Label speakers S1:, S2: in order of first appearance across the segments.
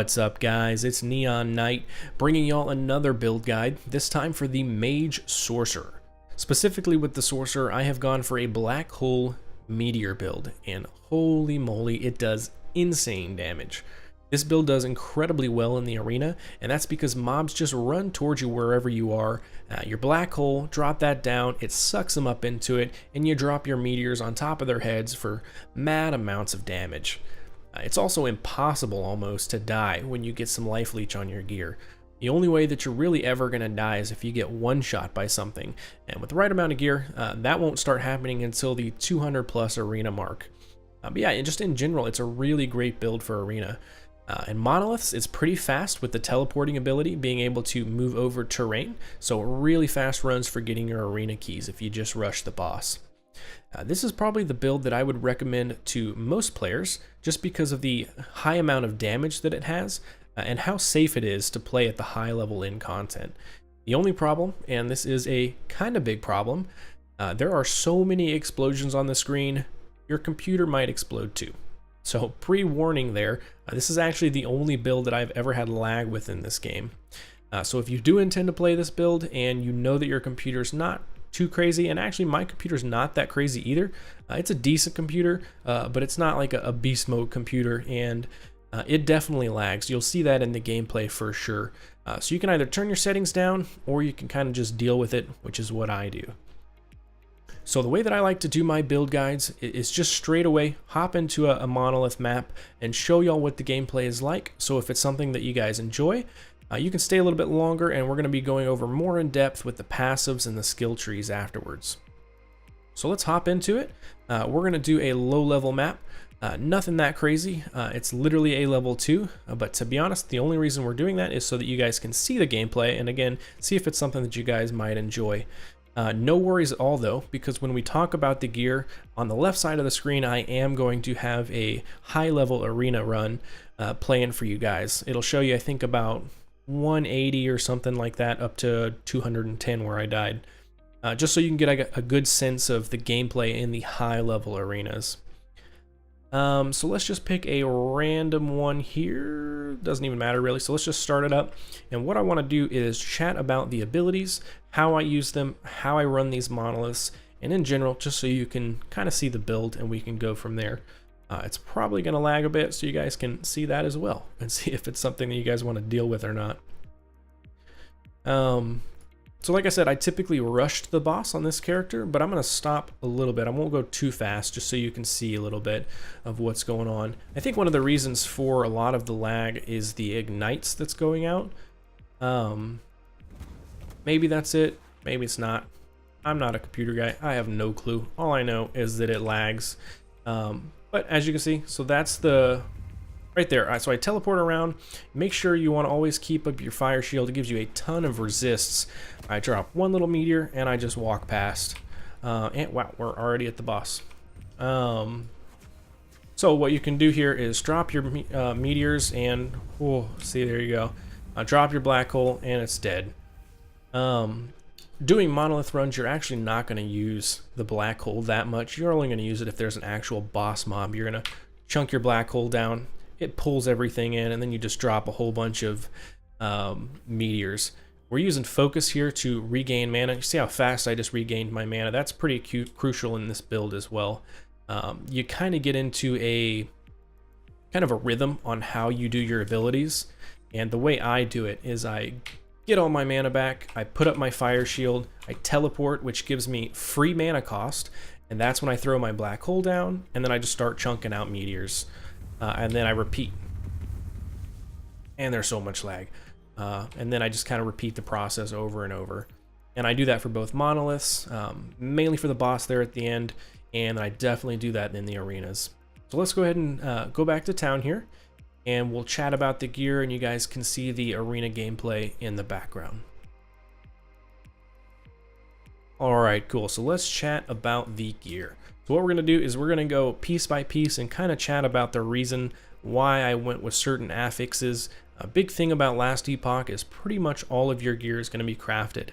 S1: What's up, guys? It's Neon Knight bringing y'all another build guide, this time for the Mage Sorcerer. Specifically with the Sorcerer, I have gone for a Black Hole Meteor build, and holy moly, it does insane damage. This build does incredibly well in the arena, and that's because mobs just run towards you wherever you are. Your black hole, drop that down, it sucks them up into it, and you drop your meteors on top of their heads for mad amounts of damage. It's also impossible almost to die when you get some life leech on your gear. The only way that you're really ever going to die is if you get one shot by something, and with the right amount of gear, that won't start happening until the 200 plus arena mark. But yeah, and just in general, it's a really great build for arena. And monoliths, it's pretty fast with the teleporting ability, being able to move over terrain, so really fast runs for getting your arena keys if you just rush the boss. This is probably the build that I would recommend to most players just because of the high amount of damage that it has and how safe it is to play at the high level in content. The only problem, and this is a kind of big problem, there are so many explosions on the screen, your computer might explode too. So pre-warning there, this is actually the only build that I've ever had lag with in this game. So if you do intend to play this build and you know that your computer's not too crazy, and actually my computer's not that crazy either. It's a decent computer, but it's not like a beast mode computer, and it definitely lags. You'll see that in the gameplay for sure. So you can either turn your settings down, or you can kind of just deal with it, which is what I do. So the way that I like to do my build guides is just straight away hop into a monolith map and show y'all what the gameplay is like. So if it's something that you guys enjoy, you can stay a little bit longer, and we're going to be going over more in depth with the passives and the skill trees afterwards. So let's hop into it. We're going to do a low level map. Nothing that crazy. It's literally a level 2, but to be honest, the only reason we're doing that is so that you guys can see the gameplay and again, see if it's something that you guys might enjoy. No worries at all though, because when we talk about the gear, on the left side of the screen, I am going to have a high level arena run playing for you guys. It'll show you, I think, about 180 or something like that, up to 210 where I died, just so you can get a good sense of the gameplay in the high level arenas. So let's just pick a random one here, doesn't even matter really, so let's just start it up. And what I want to do is chat about the abilities, how I use them, how I run these monoliths, and in general, just so you can kind of see the build and we can go from there. It's probably going to lag a bit, so you guys can see that as well and see if it's something that you guys want to deal with or not. So like I said, I typically rushed the boss on this character, but I'm going to stop a little bit. I won't go too fast, just so you can see a little bit of what's going on. I think one of the reasons for a lot of the lag is the ignites that's going out. Maybe that's it, maybe it's not. I'm not a computer guy, I have no clue. All I know is that it lags. But as you can see, so that's the right there. All right, so I teleport around. Make sure you want to always keep up your fire shield. It gives you a ton of resists. I drop one little meteor and I just walk past. And wow, we're already at the boss. So what you can do here is drop your meteors and, oh, see, there you go. Drop your black hole and it's dead. Doing monolith runs, you're actually not going to use the black hole that much. You're only going to use it if there's an actual boss mob. You're going to chunk your black hole down, it pulls everything in, and then you just drop a whole bunch of meteors. We're using focus here to regain mana. You see how fast I just regained my mana? That's pretty crucial in this build as well. You kind of get into a kind of a rhythm on how you do your abilities, and the way I do it is I get all my mana back, I put up my fire shield, I teleport, which gives me free mana cost, and that's when I throw my black hole down, and then I just start chunking out meteors, and then I repeat. And there's so much lag. And then I just kind of repeat the process over and over. And I do that for both monoliths, mainly for the boss there at the end, and I definitely do that in the arenas. So let's go ahead and go back to town here, and we'll chat about the gear, and you guys can see the arena gameplay in the background. Alright, cool. So let's chat about the gear. So what we're going to do is we're going to go piece by piece and kind of chat about the reason why I went with certain affixes. A big thing about last Epoch is pretty much all of your gear is going to be crafted.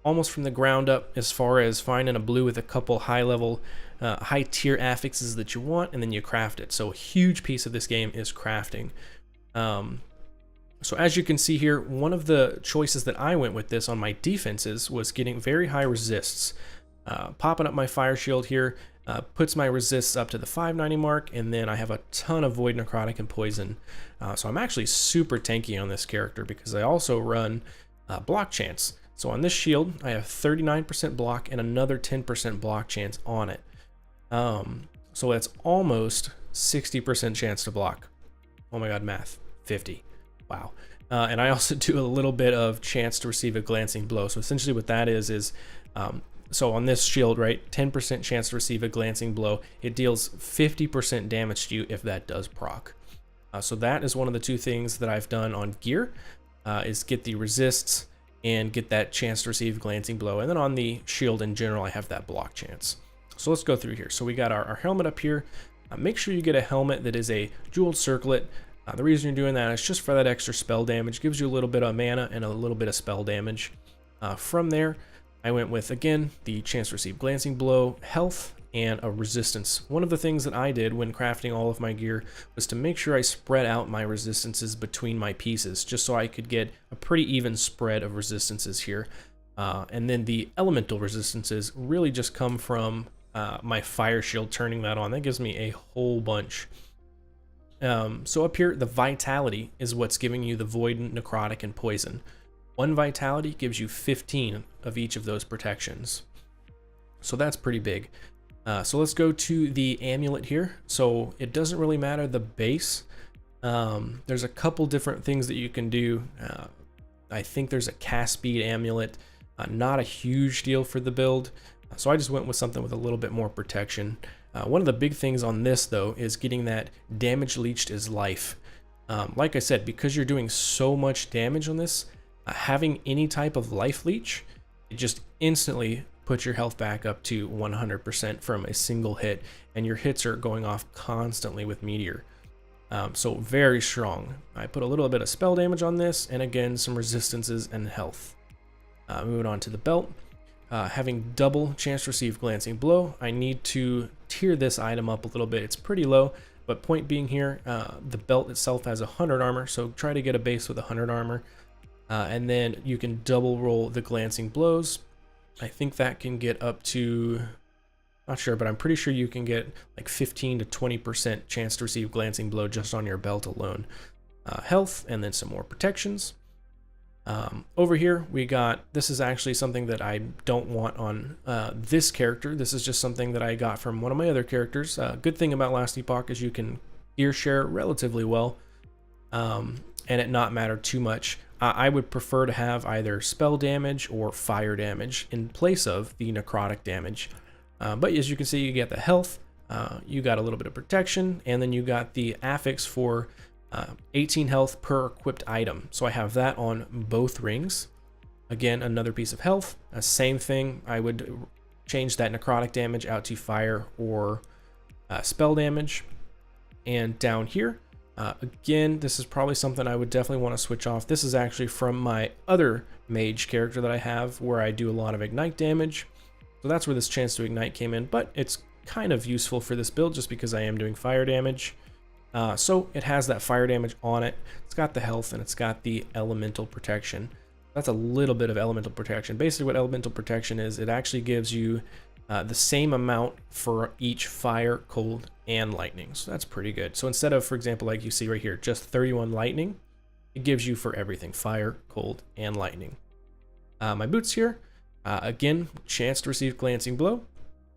S1: Almost from the ground up, as far as finding a blue with a couple high-level, high-tier affixes that you want, and then you craft it. So a huge piece of this game is crafting. So as you can see here, one of the choices that I went with this on my defenses was getting very high resists. Popping up my fire shield here puts my resists up to the 590 mark, and then I have a ton of void, necrotic, and poison. So I'm actually super tanky on this character because I also run block chance. So on this shield, I have 39% block and another 10% block chance on it. So that's almost 60% chance to block. Oh my god, math. 50. Wow. And I also do a little bit of chance to receive a glancing blow. So essentially what that is so on this shield, right, 10% chance to receive a glancing blow. It deals 50% damage to you if that does proc. So that is one of the two things that I've done on gear, is get the resists and get that chance to receive glancing blow. And then on the shield in general, I have that block chance. So let's go through here. So we got our helmet up here. Make sure you get a helmet that is a jeweled circlet. The reason you're doing that is just for that extra spell damage. Gives you a little bit of mana and a little bit of spell damage. From there, I went with, again, the chance to receive glancing blow, health, and a resistance. One of the things that I did when crafting all of my gear was to make sure I spread out my resistances between my pieces, just so I could get a pretty even spread of resistances here. And then the elemental resistances really just come from my fire shield, turning that on. That gives me a whole bunch. So up here, the vitality is what's giving you the void, necrotic, and poison. One vitality gives you 15 of each of those protections. So that's pretty big. So let's go to the amulet here. So it doesn't really matter the base. There's a couple different things that you can do. I think there's a cast speed amulet, not a huge deal for the build. So I just went with something with a little bit more protection. One of the big things on this though is getting that damage leached as life. Like I said, because you're doing so much damage on this, having any type of life leech, it just instantly puts your health back up to 100% from a single hit, and your hits are going off constantly with Meteor. So very strong. I put a little bit of spell damage on this, and again, some resistances and health. Moving on to the belt. Having double chance to receive glancing blow, I need to tier this item up a little bit. It's pretty low, but point being here, the belt itself has 100 armor, so try to get a base with 100 armor. And then you can double roll the glancing blows. I think that can get up to, not sure, but I'm pretty sure you can get like 15 to 20% chance to receive glancing blow just on your belt alone. Health, and then some more protections. Over here we got, this is actually something that I don't want on this character. This is just something that I got from one of my other characters. Good thing about Last Epoch is you can gear share relatively well, and it not matter too much. I would prefer to have either spell damage or fire damage in place of the necrotic damage. But as you can see, you get the health, you got a little bit of protection, and then you got the affix for 18 health per equipped item. So I have that on both rings. Again, another piece of health. Same thing, I would change that necrotic damage out to fire or spell damage. And down here, again, this is probably something I would definitely want to switch off. This is actually from my other mage character that I have, where I do a lot of ignite damage. So that's where this chance to ignite came in, but it's kind of useful for this build just because I am doing fire damage. So it has that fire damage on it. It's got the health, and it's got the elemental protection. That's a little bit of elemental protection. Basically what elemental protection is, it actually gives you the same amount for each fire, cold, and lightning. So that's pretty good. So instead of, for example, like you see right here, just 31 lightning, it gives you for everything, fire, cold, and lightning. My boots here, again, chance to receive glancing blow.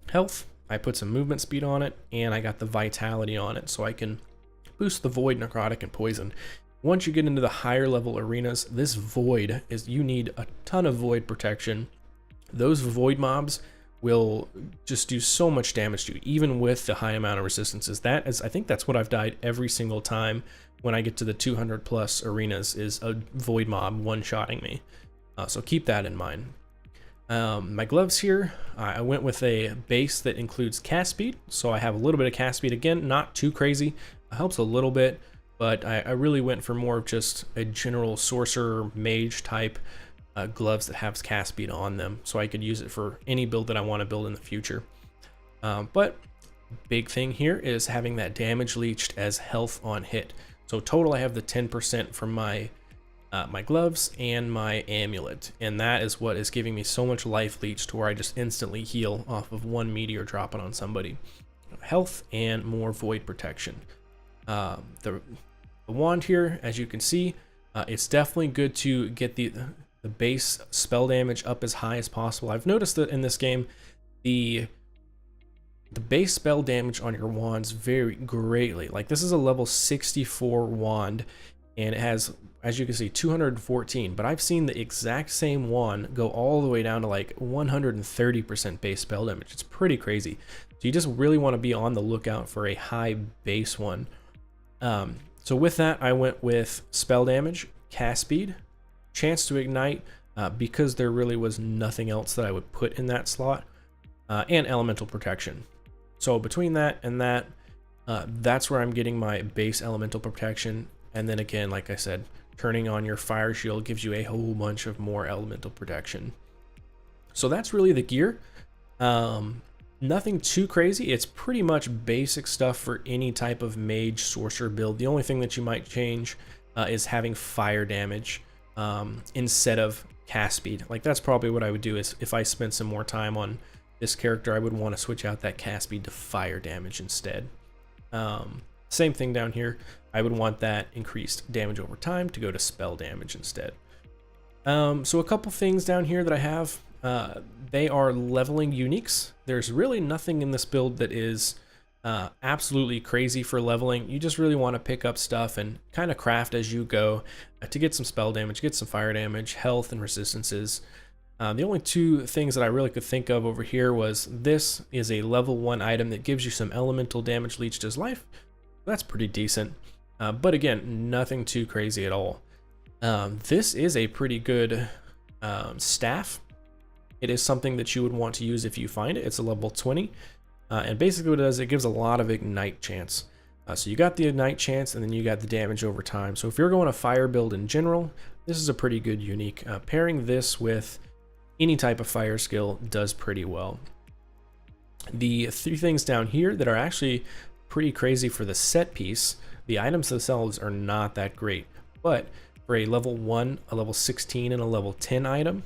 S1: Health, I put some movement speed on it, and I got the vitality on it, so I can boost the void, necrotic, and poison. Once you get into the higher level arenas, this void is, you need a ton of void protection. Those void mobs will just do so much damage to you, even with the high amount of resistances. That is, I think that's what I've died every single time when I get to the 200 plus arenas, is a void mob one-shotting me. So keep that in mind. My gloves here, I went with a base that includes cast speed, so I have a little bit of cast speed. Again, not too crazy, it helps a little bit, but I really went for more of just a general sorcerer mage type gloves that have cast speed on them, so I could use it for any build that I want to build in the future. But big thing here is having that damage leached as health on hit. So total I have the 10% from my my gloves and my amulet, and that is what is giving me so much life leech to where I just instantly heal off of one meteor dropping on somebody. Health and more void protection. The wand here, as you can see, it's definitely good to get the base spell damage up as high as possible. I've noticed that in this game, the base spell damage on your wands vary greatly. Like, this is a level 64 wand, and it has, as you can see, 214, but I've seen the exact same wand go all the way down to like 130% base spell damage. It's pretty crazy. So you just really want to be on the lookout for a high base one. So with that, I went with spell damage, cast speed, chance to ignite, because there really was nothing else that I would put in that slot, and elemental protection. So between that and that, that's where I'm getting my base elemental protection. And then again, like I said, turning on your fire shield gives you a whole bunch of more elemental protection. So that's really the gear. Nothing too crazy. It's pretty much basic stuff for any type of mage sorcerer build. The only thing that you might change is having fire damage instead of cast speed. Like, that's probably what I would do, is if I spent some more time on this character, I would want to switch out that cast speed to fire damage instead. Same thing down here. I would want that increased damage over time to go to spell damage instead. So a couple things down here that I have. They are leveling uniques. There's really nothing in this build that is absolutely crazy for leveling. You just really want to pick up stuff and kind of craft as you go to get some spell damage, get some fire damage, health, and resistances. The only two things that I really could think of over here was, this is a level 1 item that gives you some elemental damage leached as life. That's pretty decent. But again, nothing too crazy at all. This is a pretty good staff. It is something that you would want to use if you find it. It's a level 20. And basically what it does, it gives a lot of ignite chance. So you got the ignite chance, and then you got the damage over time. So if you're going a fire build in general, this is a pretty good unique. Pairing this with any type of fire skill does pretty well. The three things down here that are actually pretty crazy for the set piece, the items themselves are not that great, but for a level 1, a level 16, and a level 10 item,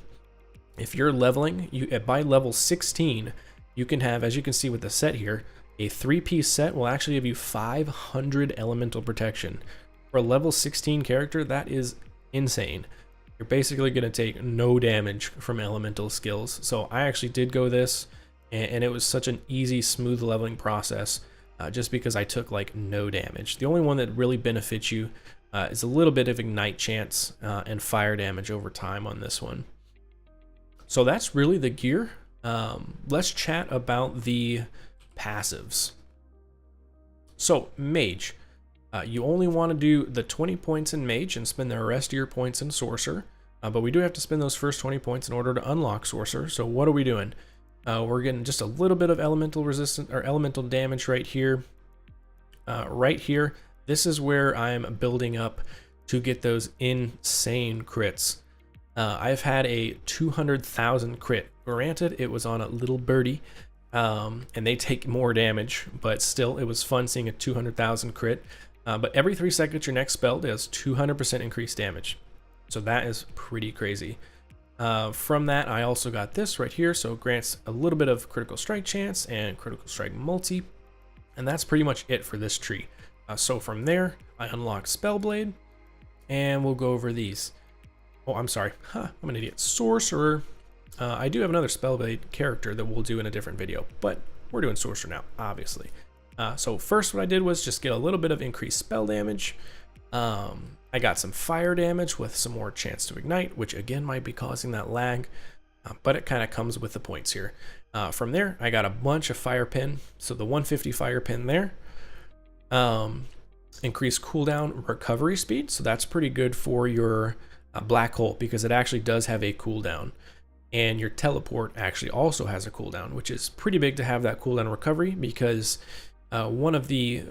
S1: if you're leveling, by level 16, you can have, as you can see with the set here, a 3-piece set will actually give you 500 elemental protection. For a level 16 character, that is insane. You're basically going to take no damage from elemental skills. So I actually did go this, and it was such an easy, smooth leveling process, just because I took like no damage. The only one that really benefits you is a little bit of ignite chance and fire damage over time on this one. So that's really the gear. Let's chat about the passives. So mage, you only want to do the 20 points in mage and spend the rest of your points in sorcerer, but we do have to spend those first 20 points in order to unlock sorcerer. So what are we doing? We're getting just a little bit of elemental resistance or elemental damage right here. Right here, this is where I'm building up to get those insane crits. I've had a 200,000 crit. Granted, it was on a little birdie, and they take more damage, but still, it was fun seeing a 200,000 crit. But every 3 seconds, your next spell does 200% increased damage. So that is pretty crazy. From that, I also got this right here, so it grants a little bit of critical strike chance and critical strike multi, and that's pretty much it for this tree. So from there, I unlock Spellblade, and we'll go over these. Oh, I'm sorry. I'm an idiot. Sorcerer. I do have another Spellblade character that we'll do in a different video, but we're doing Sorcerer now, obviously. So first what I did was just get a little bit of increased spell damage. I got some fire damage with some more chance to ignite, which again might be causing that lag, but it kind of comes with the points here. From there, I got a bunch of fire pin. So the 150 fire pin there. Increased cooldown recovery speed. So that's pretty good for your black hole, because it actually does have a cooldown. And your teleport actually also has a cooldown, which is pretty big to have that cooldown recovery, because one of the,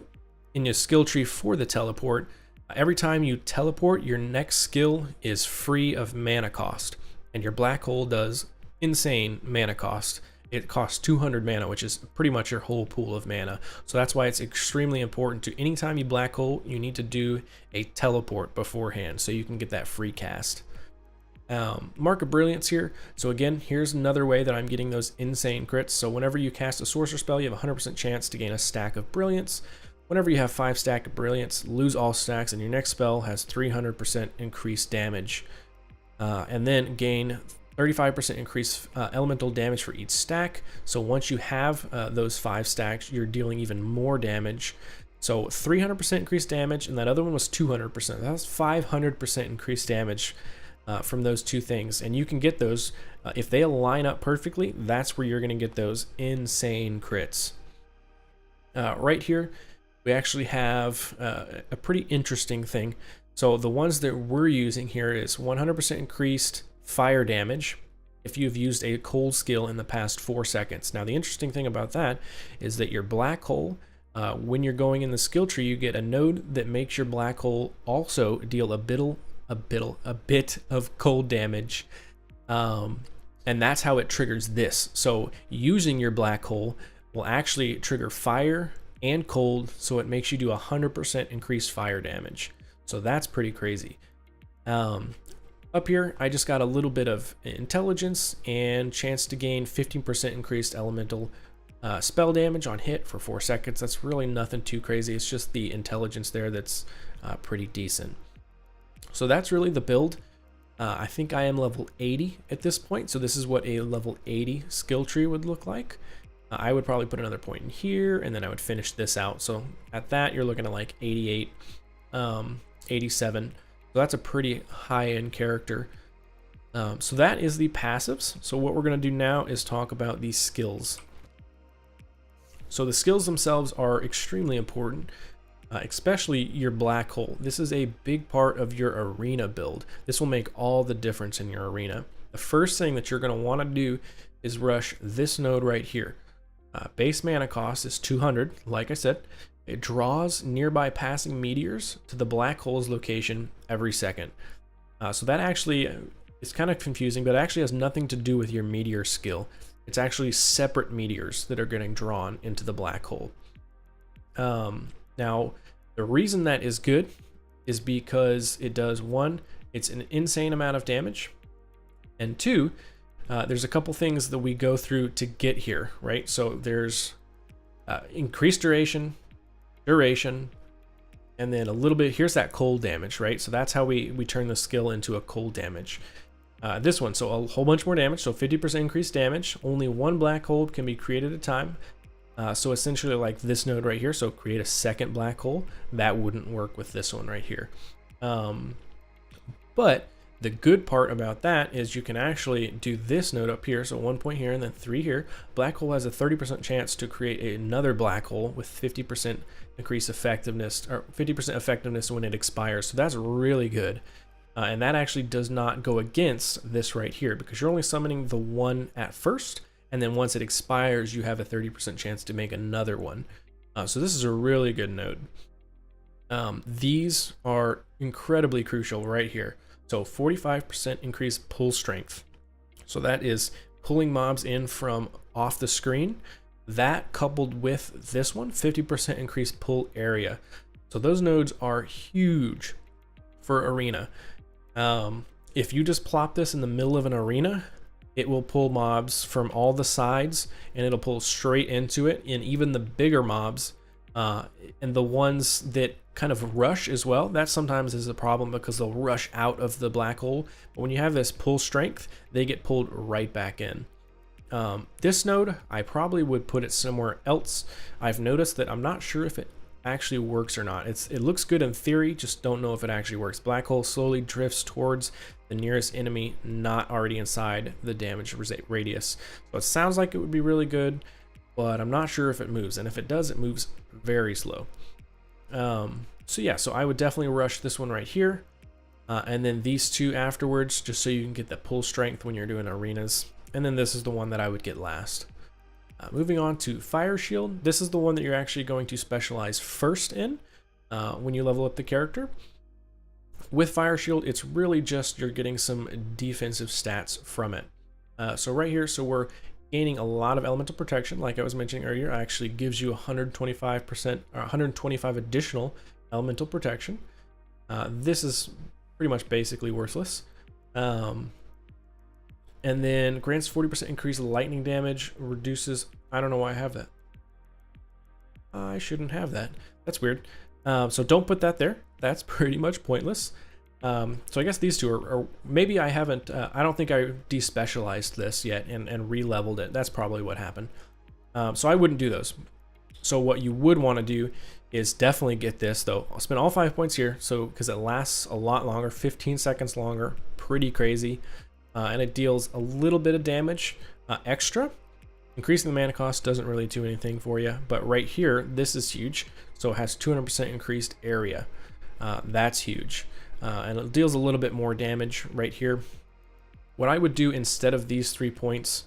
S1: in your skill tree for the teleport, every time you teleport, your next skill is free of mana cost, and your black hole does insane mana cost. it costs 200 mana, which is pretty much your whole pool of mana. So that's why it's extremely important to, anytime you black hole, you need to do a teleport beforehand so you can get that free cast. Mark of Brilliance here. So again, here's another way that I'm getting those insane crits. So whenever you cast a sorcerer spell, you have a 100% chance to gain a stack of Brilliance. Whenever you have 5 stack of Brilliance, lose all stacks, and your next spell has 300% increased damage. And then gain 35% increased elemental damage for each stack. So once you have those 5 stacks, you're dealing even more damage. So 300% increased damage, and that other one was 200%. That's 500% increased damage from those two things. And you can get those, if they align up perfectly, that's where you're going to get those insane crits. Right here, we actually have a pretty interesting thing. So the ones that we're using here is 100% increased fire damage if you've used a cold skill in the past 4 seconds. Now the interesting thing about that is that your black hole, when you're going in the skill tree, you get a node that makes your black hole also deal a bit of cold damage, and that's how it triggers this. So using your black hole will actually trigger fire and cold, so it makes you do 100% increased fire damage. So that's pretty crazy. Up here, I just got a little bit of intelligence and chance to gain 15% increased elemental spell damage on hit for 4 seconds. That's really nothing too crazy. It's just the intelligence there that's pretty decent. So that's really the build. I think I am level 80 at this point. So this is what a level 80 skill tree would look like. I would probably put another point in here, and then I would finish this out. So at that, you're looking at like 88, 87. So that's a pretty high-end character. So that is the passives. So what we're going to do now is talk about these skills. So the skills themselves are extremely important, especially your black hole. This is a big part of your arena build. This will make all the difference in your arena. The first thing that you're going to want to do is rush this node right here. Base mana cost is 200, like I said. It draws nearby passing meteors to the black hole's location every second. So that actually is kind of confusing, but it actually has nothing to do with your meteor skill. It's actually separate meteors that are getting drawn into the black hole. Now, the reason that is good is because it does, 1, it's an insane amount of damage, and 2, there's a couple things that we go through to get here, right? So there's increased duration, and then a little bit, here's that cold damage, right? So that's how we turn the skill into a cold damage. This one, so a whole bunch more damage, so 50% increased damage. Only 1 black hole can be created at a time. So essentially like this node right here, so create a second black hole. That wouldn't work with this one right here. But the good part about that is you can actually do this node up here, so 1 point here and then 3 here. Black hole has a 30% chance to create another black hole with 50% increased effectiveness, or 50% effectiveness when it expires. So that's really good. And that actually does not go against this right here, because you're only summoning the one at first, and then once it expires, you have a 30% chance to make another one. So this is a really good node. These are incredibly crucial right here. So 45% increased pull strength. So that is pulling mobs in from off the screen. That coupled with this one, 50% increased pull area. So those nodes are huge for arena. If you just plop this in the middle of an arena, it will pull mobs from all the sides, and it'll pull straight into it. And even the bigger mobs, and the ones that kind of rush as well, that sometimes is a problem because they'll rush out of the black hole. But when you have this pull strength, they get pulled right back in. This node, I probably would put it somewhere else. I've noticed that I'm not sure if it actually works or not. It looks good in theory, just don't know if it actually works. Black hole slowly drifts towards the nearest enemy not already inside the damage radius. So it sounds like it would be really good, but I'm not sure if it moves. And if it does, it moves very slow. So yeah, so I would definitely rush this one right here. And then these two afterwards, just so you can get the pull strength when you're doing arenas. And then this is the one that I would get last. Moving on to Fire Shield. This is the one that you're actually going to specialize first in when you level up the character. With Fire Shield, it's really just you're getting some defensive stats from it. So right here, so we're gaining a lot of elemental protection, like I was mentioning earlier, actually gives you 125% or 125 additional elemental protection. This is pretty much basically worthless. And then grants 40% increase lightning damage, reduces, I don't know why I have that. I shouldn't have that. That's weird. So don't put that there. That's pretty much pointless. So I guess these two are maybe I haven't, I don't think I despecialized this yet and re-leveled it. That's probably what happened. So I wouldn't do those. So what you would want to do is definitely get this though. I'll spend all 5 points here. So, because it lasts a lot longer, 15 seconds longer, pretty crazy. And it deals a little bit of damage extra. Increasing the mana cost doesn't really do anything for you, but right here, this is huge. So it has 200% increased area. That's huge. And it deals a little bit more damage right here. What I would do instead of these 3 points,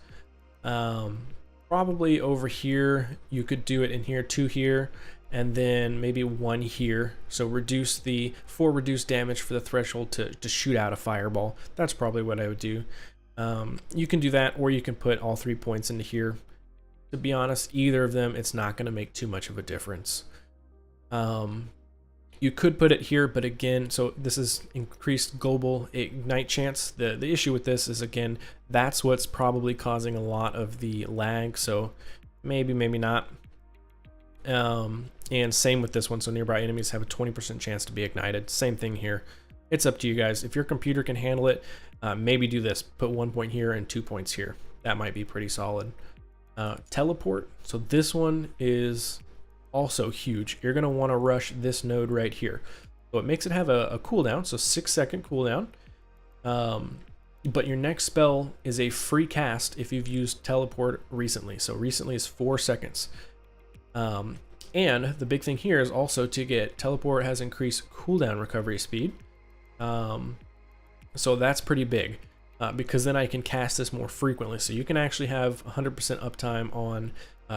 S1: probably over here, you could do it in here, 2 here, and then maybe 1 here. So reduce the 4 reduced damage for the threshold to shoot out a fireball. That's probably what I would do. You can do that, or you can put all 3 points into here. To be honest, either of them, it's not going to make too much of a difference. You could put it here, but again, so this is increased global ignite chance. The issue with this is, again, that's what's probably causing a lot of the lag, so maybe not. And same with this one, so nearby enemies have a 20% chance to be ignited. Same thing here. It's up to you guys. If your computer can handle it, maybe do this. Put 1 point here and 2 points here. That might be pretty solid. Teleport. So this one is also huge. You're going to want to rush this node right here. So it makes it have a cooldown, so 6-second cooldown. But your next spell is a free cast if you've used teleport recently. So recently is 4 seconds. And the big thing here is also to get teleport has increased cooldown recovery speed. So that's pretty big because then I can cast this more frequently. So you can actually have 100% uptime on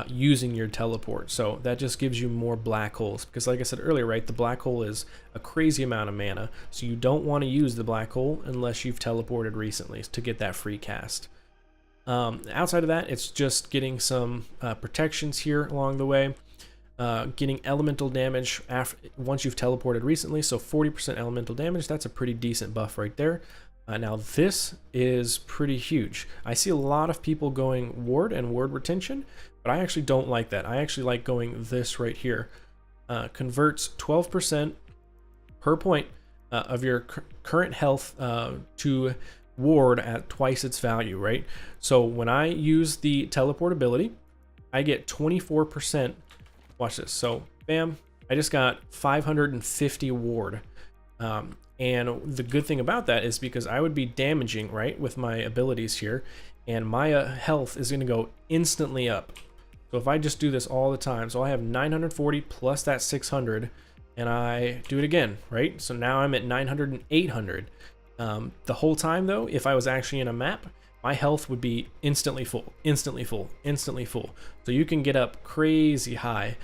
S1: using your teleport. So that just gives you more black holes because, like I said earlier, right, the black hole is a crazy amount of mana. So you don't want to use the black hole unless you've teleported recently to get that free cast. Outside of that, it's just getting some protections here along the way. Getting elemental damage once you've teleported recently, so 40% elemental damage. That's a pretty decent buff right there. Now this is pretty huge. I see a lot of people going ward and ward retention, but I actually don't like that. I actually like going this right here. Converts 12% per point of your current health to ward at twice its value, right? So when I use the teleport ability, I get 24%. Watch this. So bam, I just got 550 ward. And the good thing about that is because I would be damaging, right, with my abilities here, and my health is going to go instantly up. So if I just do this all the time, so I have 940 plus that 600, and I do it again, right? So now I'm at 900 and 800. The whole time though, if I was actually in a map, my health would be instantly full, instantly full, instantly full. So you can get up crazy high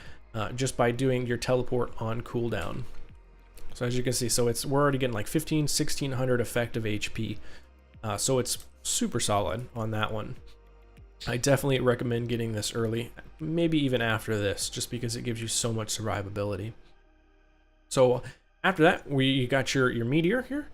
S1: just by doing your teleport on cooldown. So as you can see, so we're already getting like 1600 effective HP. So it's super solid on that one. I definitely recommend getting this early, maybe even after this, just because it gives you so much survivability. So after that, we got your Meteor here.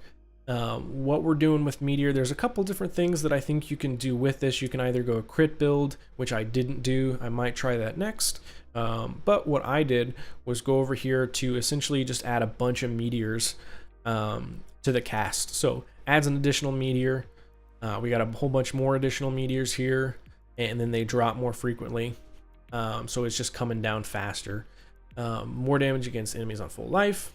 S1: What we're doing with Meteor, there's a couple different things that I think you can do with this. You can either go a crit build, which I didn't do. I might try that next. But what I did was go over here to essentially just add a bunch of meteors to the cast. So adds an additional meteor. We got a whole bunch more additional meteors here, and then they drop more frequently. So it's just coming down faster. More damage against enemies on full life.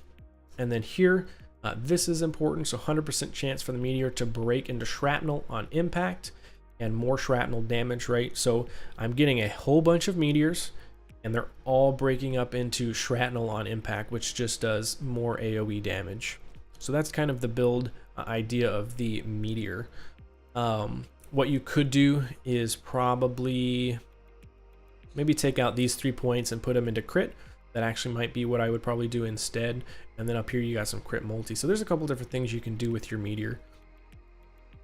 S1: And then here, this is important. So 100% chance for the meteor to break into shrapnel on impact and more shrapnel damage, right? So I'm getting a whole bunch of meteors, and they're all breaking up into shrapnel on impact, which just does more AoE damage. So that's kind of the build idea of the meteor. What you could do is probably maybe take out these 3 points and put them into crit. That actually might be what I would probably do instead. And then up here you got some crit multi. So there's a couple different things you can do with your meteor.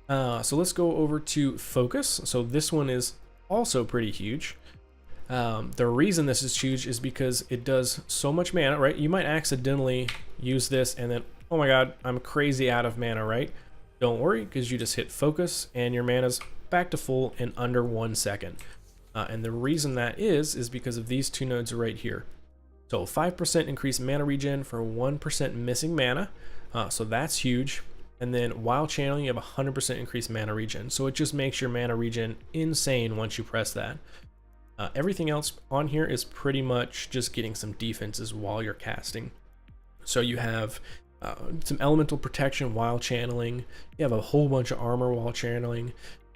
S1: So let's go over to focus. So this one is also pretty huge. The reason this is huge is because it does so much mana, right? You might accidentally use this and then, oh my god, I'm crazy out of mana, right? Don't worry, because you just hit focus and your mana's back to full in under 1 second. And the reason that is because of these two nodes right here. So 5% increased mana regen for 1% missing mana, so that's huge. And then while channeling, you have 100% increased mana regen, so it just makes your mana regen insane once you press that. Everything else on here is pretty much just getting some defenses while you're casting. So you have some elemental protection while channeling, you have a whole bunch of armor while channeling,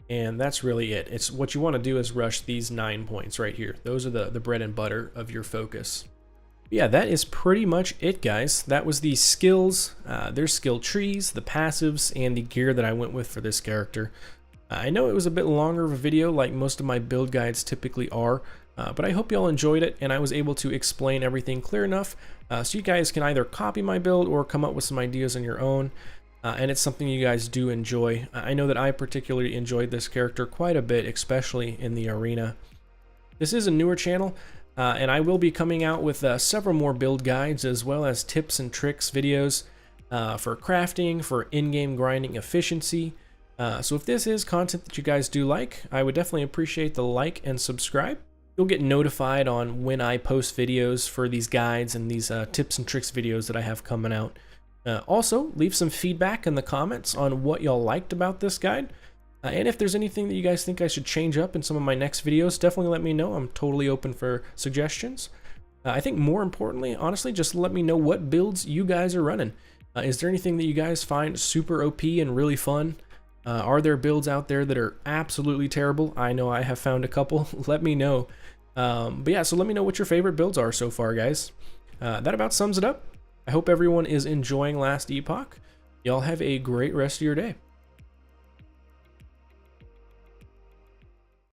S1: and that's really it. It's what you want to do is rush these 9 points right here. Those are the bread and butter of your focus. Yeah, that is pretty much it, guys. That was the skills, their skill trees, the passives, and the gear that I went with for this character. I know it was a bit longer of a video like most of my build guides typically are, but I hope y'all enjoyed it and I was able to explain everything clear enough so you guys can either copy my build or come up with some ideas on your own, and it's something you guys do enjoy. I know that I particularly enjoyed this character quite a bit, especially in the arena. This is a newer channel, and I will be coming out with several more build guides as well as tips and tricks videos for crafting, for in-game grinding efficiency. So if this is content that you guys do like, I would definitely appreciate the like and subscribe. You'll get notified on when I post videos for these guides and these tips and tricks videos that I have coming out. Also, leave some feedback in the comments on what y'all liked about this guide. And if there's anything that you guys think I should change up in some of my next videos, definitely let me know. I'm totally open for suggestions. I think more importantly, honestly, just let me know what builds you guys are running. Is there anything that you guys find super OP and really fun? Are there builds out there that are absolutely terrible? I know I have found a couple. Let me know. But yeah, so let me know what your favorite builds are so far, guys. That about sums it up. I hope everyone is enjoying Last Epoch. Y'all have a great rest of your day.